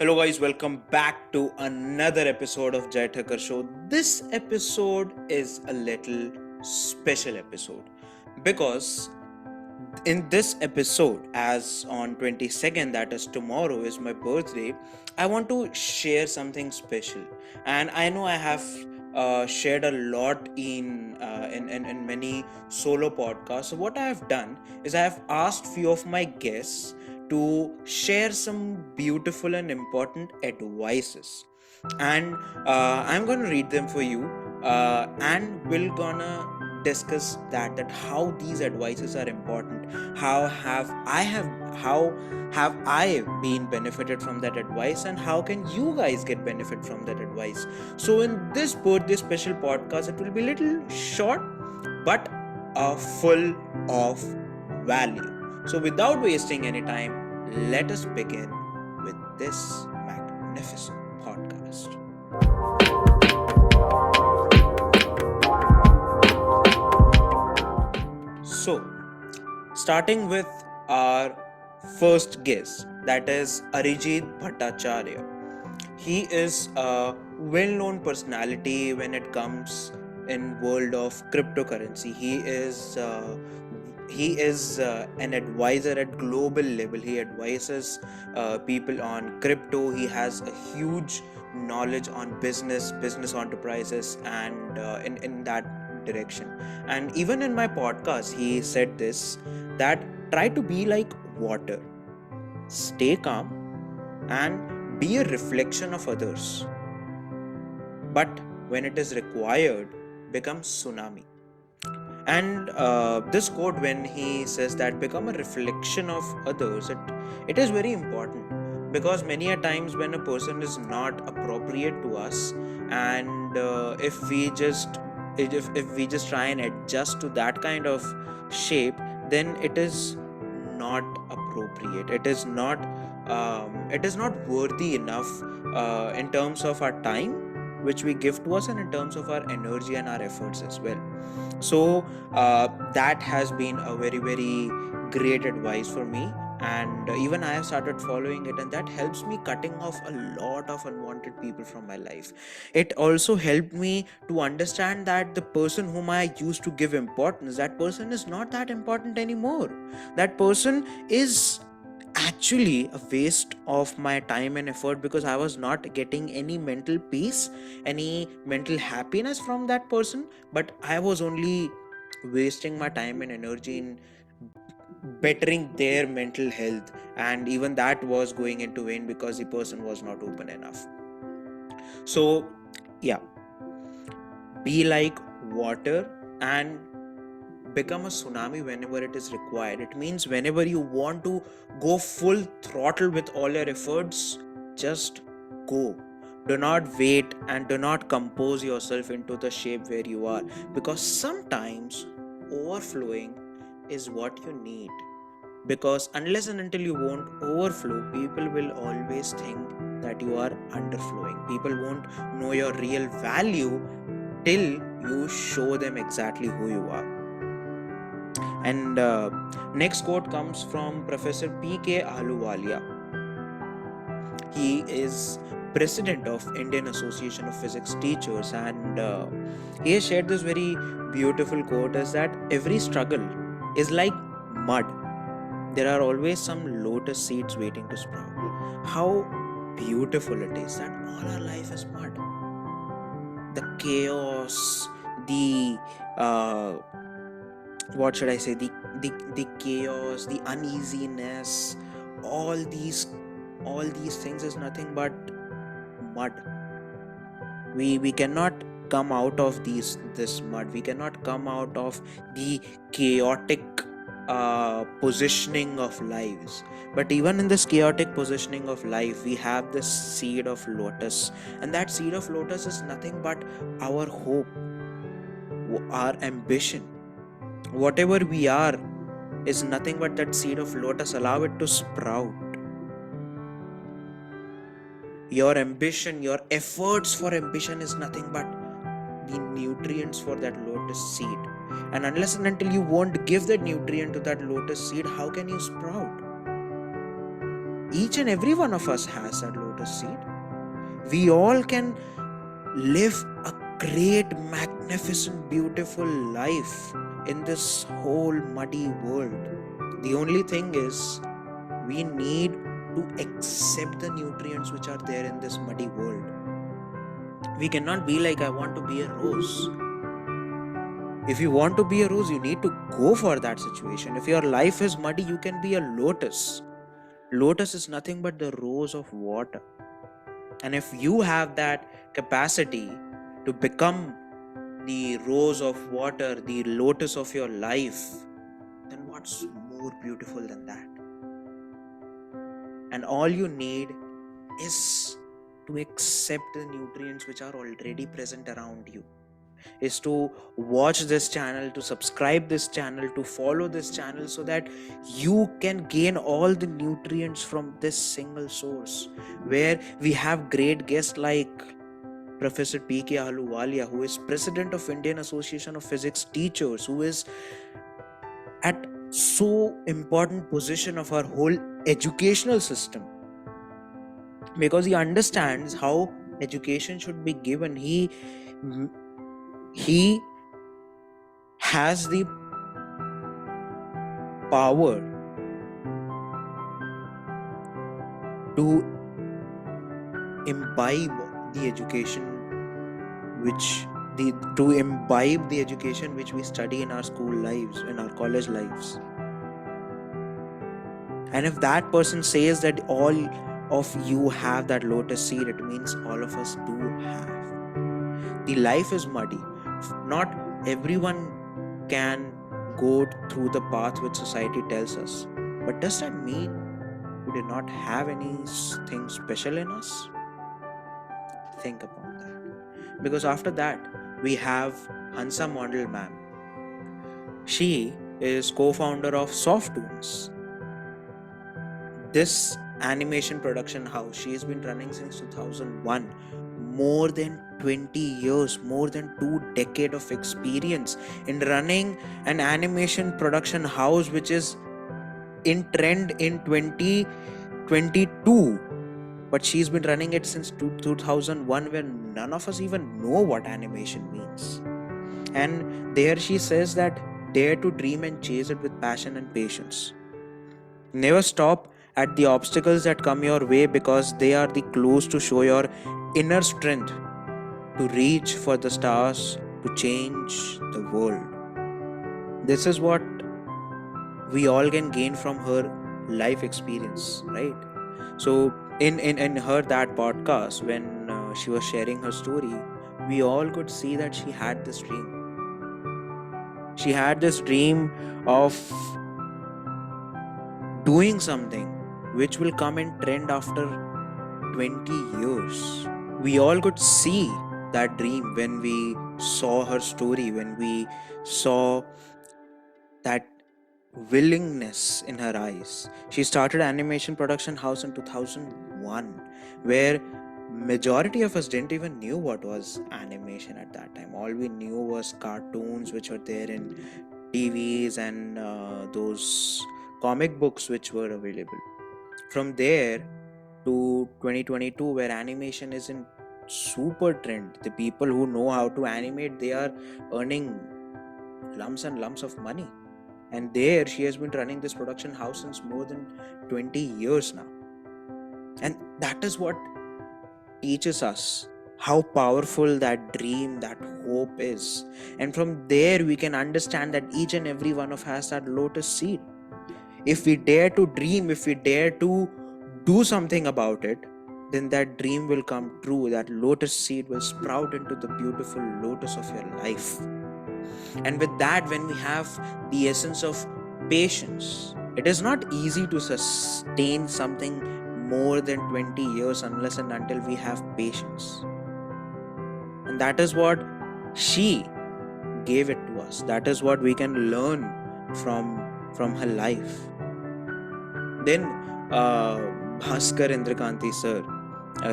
Hello, guys, welcome back to another episode of Thakkar Show. This episode is a little special episode because in this episode, as on 22nd, that is tomorrow, is my birthday, I want to share something special. And I know I have shared a lot in many solo podcasts. So what I have done is I have asked few of my guests to share some beautiful and important advices, and I'm gonna read them for you, and we're gonna discuss that how these advices are important, how have I been benefited from that advice, and how can you guys get benefit from that advice. So in this birthday special podcast, it will be little short but full of value. So without wasting any time, let us begin with this magnificent podcast. So, starting with our first guest, that is Arijit Bhattacharya. He is a well-known personality when it comes in world of cryptocurrency. He is an advisor at global level. He advises people on crypto. He has a huge knowledge on business enterprises, and in that direction. And even in my podcast, he said this, that try to be like water, stay calm, and be a reflection of others. But when it is required, become tsunami. And this quote, when he says that become a reflection of others, it is very important, because many a times when a person is not appropriate to us, and if we just try and adjust to that kind of shape, then it is not appropriate. It is not worthy enough in terms of our time which we give to us, and in terms of our energy and our efforts as well. So that has been a very very great advice for me, and even I have started following it, and that helps me cutting off a lot of unwanted people from my life. It also helped me to understand that the person whom I used to give importance, that person is not that important anymore. That person is actually a waste of my time and effort, because I was not getting any mental peace, any mental happiness from that person, but I was only wasting my time and energy in bettering their mental health, and even that was going into vain because the person was not open enough. So yeah, be like water and become a tsunami whenever it is required. It means whenever you want to go full throttle with all your efforts, just go. Do not wait and do not compose yourself into the shape where you are, because sometimes overflowing is what you need. Because unless and until you won't overflow, people will always think that you are underflowing. People won't know your real value till you show them exactly who you are. And next quote comes from Professor P.K. Ahluwalia. He is president of Indian Association of Physics Teachers, and he has shared this very beautiful quote, is that every struggle is like mud. There are always some lotus seeds waiting to sprout. How beautiful it is that all our life is mud. The chaos, the what should I say, the chaos, the uneasiness, all these things is nothing but mud. We cannot come out of this mud. We cannot come out of the chaotic positioning of lives. But even in this chaotic positioning of life, we have this seed of lotus, and that seed of lotus is nothing but our hope, our ambition. Whatever we are is nothing but that seed of lotus. Allow it to sprout. Your ambition, your efforts for ambition is nothing but the nutrients for that lotus seed. And unless and until you won't give that nutrient to that lotus seed, how can you sprout? each and every one of us has that lotus seed. We all can live a great, magnificent, beautiful life in this whole muddy world. The only thing is, we need to accept the nutrients which are there in this muddy world. We cannot be like, I want to be a rose. If you want to be a rose, you need to go for that situation. If your life is muddy, you can be a lotus. Lotus is nothing but the rose of water. And if you have that capacity to become the rose of water, the lotus of your life, then what's more beautiful than that? And all you need is to accept the nutrients which are already present around you, is to watch this channel, to subscribe this channel, to follow this channel, so that you can gain all the nutrients from this single source, where we have great guests like Professor P.K. Ahluwalia, who is President of Indian Association of Physics Teachers, who is at so important position of our whole educational system, because he understands how education should be given. He has the power to imbibe the education which we study in our school lives, in our college lives. And if that person says that all of you have that lotus seed, it means all of us do have. The life is muddy. Not everyone can go through the path which society tells us. But does that mean we do not have anything special in us? Think about that. Because after that, we have Hansa Mondal ma'am. She is co-founder of Softoons. This animation production house, she has been running since 2001. More than 20 years, more than 2 decades of experience in running an animation production house which is in trend in 2022. But she's been running it since 2001, where none of us even know what animation means. And there she says that dare to dream and chase it with passion and patience. Never stop at the obstacles that come your way, because they are the clues to show your inner strength to reach for the stars, to change the world. This is what we all can gain from her life experience, right? So in her that podcast, when she was sharing her story, we all could see that she had this dream. She had this dream of doing something which will come in trend after 20 years. We all could see that dream when we saw her story, when we saw that willingness in her eyes. She started animation production house in 2001, where majority of us didn't even knew what was animation at that time. All we knew was cartoons which were there in TVs and those comic books which were available. From there to 2022, where animation is in super trend, the people who know how to animate, they are earning lumps and lumps of money. And there she has been running this production house since more than 20 years now. And that is what teaches us how powerful that dream, that hope is. And from there we can understand that each and every one of us has that lotus seed. If we dare to dream, if we dare to do something about it, then that dream will come true. That lotus seed will sprout into the beautiful lotus of your life. And with that, when we have the essence of patience, it is not easy to sustain something more than 20 years unless and until we have patience. And that is what she gave it to us. That is what we can learn from her life. Then Bhaskar Indrakanti sir,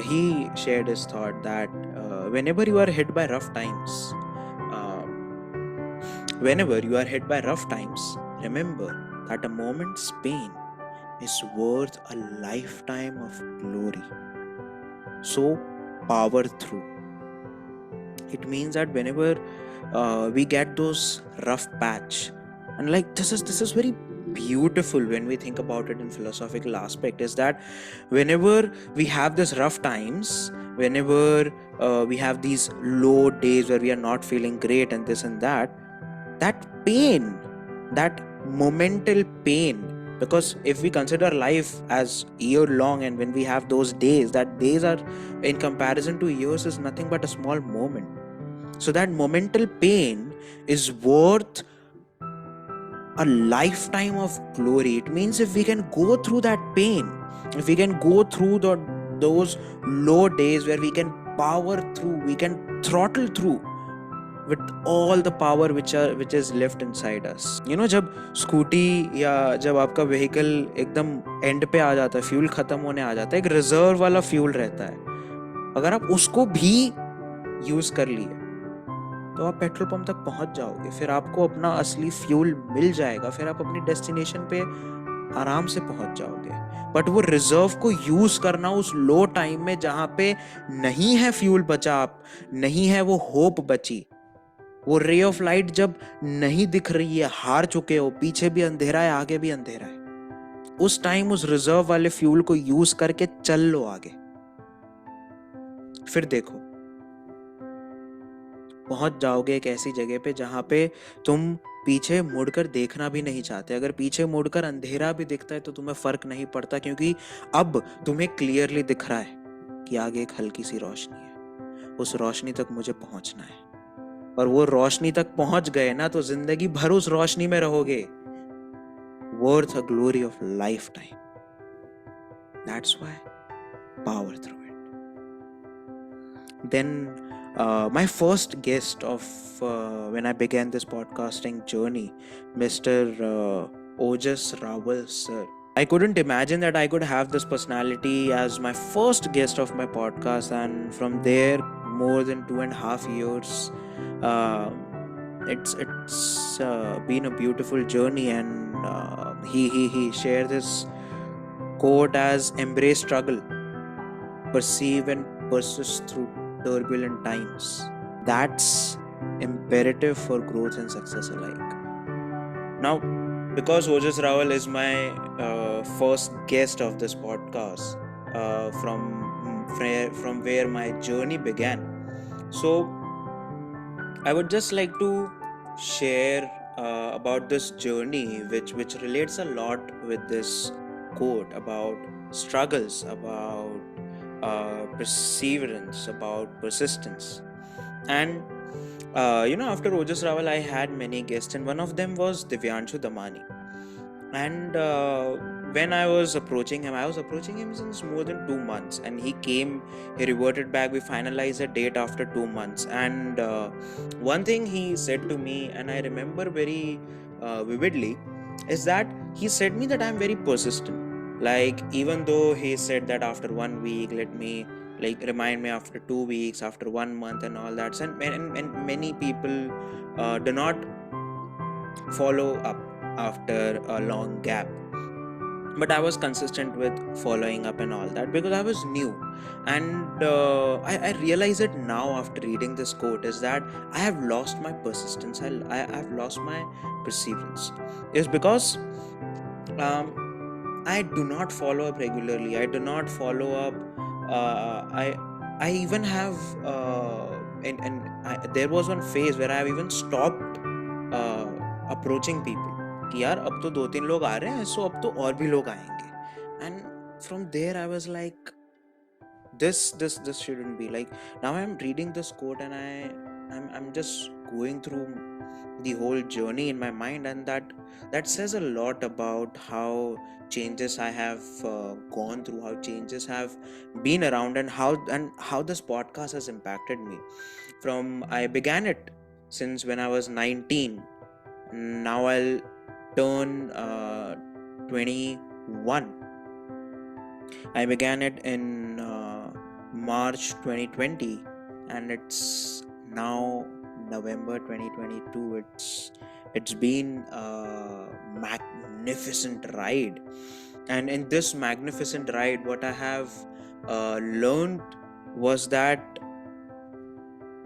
he shared his thought that whenever you are hit by rough times, remember that a moment's pain is worth a lifetime of glory. So, power through. It means that whenever we get those rough patch, and like this is very beautiful when we think about it in philosophical aspect, is that whenever we have this rough times, whenever we have these low days where we are not feeling great and this and that pain, that momental pain, because if we consider life as year long, and when we have those days, that days are in comparison to years is nothing but a small moment. So that momental pain is worth a lifetime of glory. It means if we can go through that pain, if we can go through those low days where we can power through, we can throttle through with all the power which is left inside us. जब scooty या जब आपका vehicle एकदम and पे आ जाता है, fuel खत्म होने आ जाता है, एक रिजर्व वाला फ्यूल रहता है, अगर आप उसको भी यूज कर लिए तो आप पेट्रोल पंप तक पहुंच जाओगे, फिर आपको अपना असली फ्यूल मिल जाएगा, फिर आप अपनी डेस्टिनेशन पे आराम से पहुंच जाओगे। बट वो रिजर्व को यूज करना उस लो टाइम में जहां पे नहीं है फ्यूल बचा, आप नहीं है वो होप बची, वो रे ऑफ लाइट जब नहीं दिख रही है, हार चुके हो, पीछे भी अंधेरा है, आगे भी अंधेरा है, उस टाइम उस रिजर्व वाले फ्यूल को यूज करके चल लो आगे। फिर देखो पहुंच जाओगे एक ऐसी जगह पे जहां पे तुम पीछे मुड़कर देखना भी नहीं चाहते। अगर पीछे मुड़कर अंधेरा भी दिखता है तो तुम्हें फर्क नहीं पड़ता, क्योंकि अब तुम्हें क्लियरली दिख रहा है कि आगे एक हल्की सी रोशनी है, उस रोशनी तक मुझे पहुंचना है, और वो रोशनी तक पहुंच गए ना तो जिंदगी भर उस रोशनी में रहोगे। Worth a glory of life time. That's why power through it. Then my first guest of when I began this podcasting journey, Mr. Ojas Rawal sir. I couldn't imagine that I could have this personality as my first guest of my podcast, and from there, more than 2.5 years, it's been a beautiful journey, and he shared this quote as embrace struggle, perceive and persist through turbulent times. That's imperative for growth and success alike. Now, because Ojas Rawal is my first guest of this podcast, from where my journey began, so I would just like to share about this journey, which relates a lot with this quote about struggles, about perseverance, about persistence. And after Ojas Rawal, I had many guests, and one of them was Divyanshu Damani. And when I was approaching him since more than 2 months, and he reverted back. We finalized a date after 2 months, and one thing he said to me, and I remember very vividly, is that he said me that I'm very persistent. Like, even though he said that after 1 week, let me remind me after 2 weeks, after 1 month, and all that, and many people do not follow up after a long gap, but I was consistent with following up and all that because I was new. And I realize it now after reading this quote, is that I have lost my persistence, I've lost my perseverance. Is because I do not follow up regularly. I do not follow up. I even have there was one phase where I have even stopped approaching people कि यार अब तो 2-3 लोग आ रहे हैं, सो अब तो और भी लोग आएंगे. And from there I was like, this shouldn't be. Like, now I'm reading this quote and I'm just going through the whole journey in my mind, and that says a lot about how changes I have gone through, how changes have been around, and how this podcast has impacted me. From I began it since when I was 19. Now I'll turn 21. I began it in March 2020, and it's now November 2022. It's been a magnificent ride, And in this magnificent ride, what I have learned was that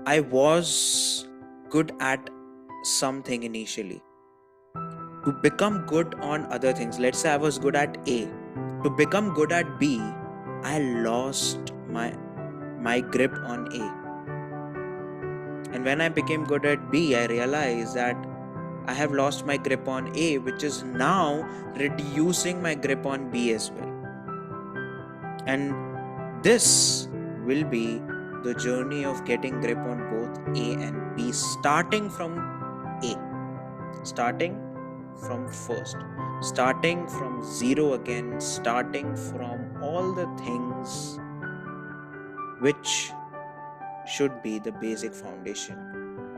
I was good at something initially. To become good on other things, let's say I was good at A. To become good at B, I lost my grip on A. And when I became good at B, I realized that I have lost my grip on A, which is now reducing my grip on B as well. And this will be the journey of getting grip on both A and B, starting from A, starting from first, starting from zero again, starting from all the things which should be the basic foundation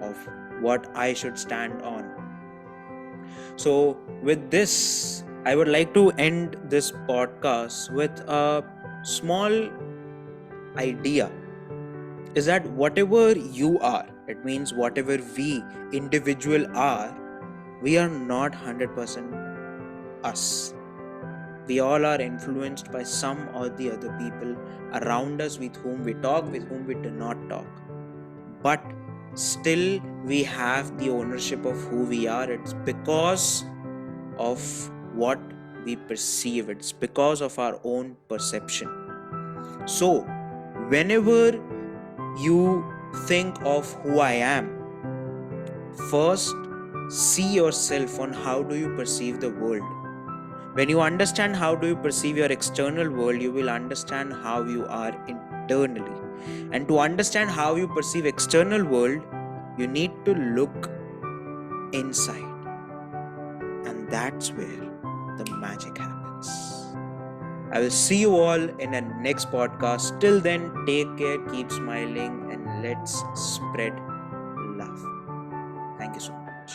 of what I should stand on. So, with this, I would like to end this podcast with a small idea, is that whatever you are, it means whatever we individual are, we are not 100% us. We all are influenced by some or the other people around us, with whom we talk, with whom we do not talk. But still, we have the ownership of who we are. It's because of what we perceive, it's because of our own perception. So, whenever you think of who I am, first see yourself on how do you perceive the world. When you understand how do you perceive your external world, you will understand how you are internally. And to understand how you perceive external world, you need to look inside. And that's where the magic happens. I will see you all in a next podcast. Till then, take care, keep smiling, and let's spread love. Thank you so much.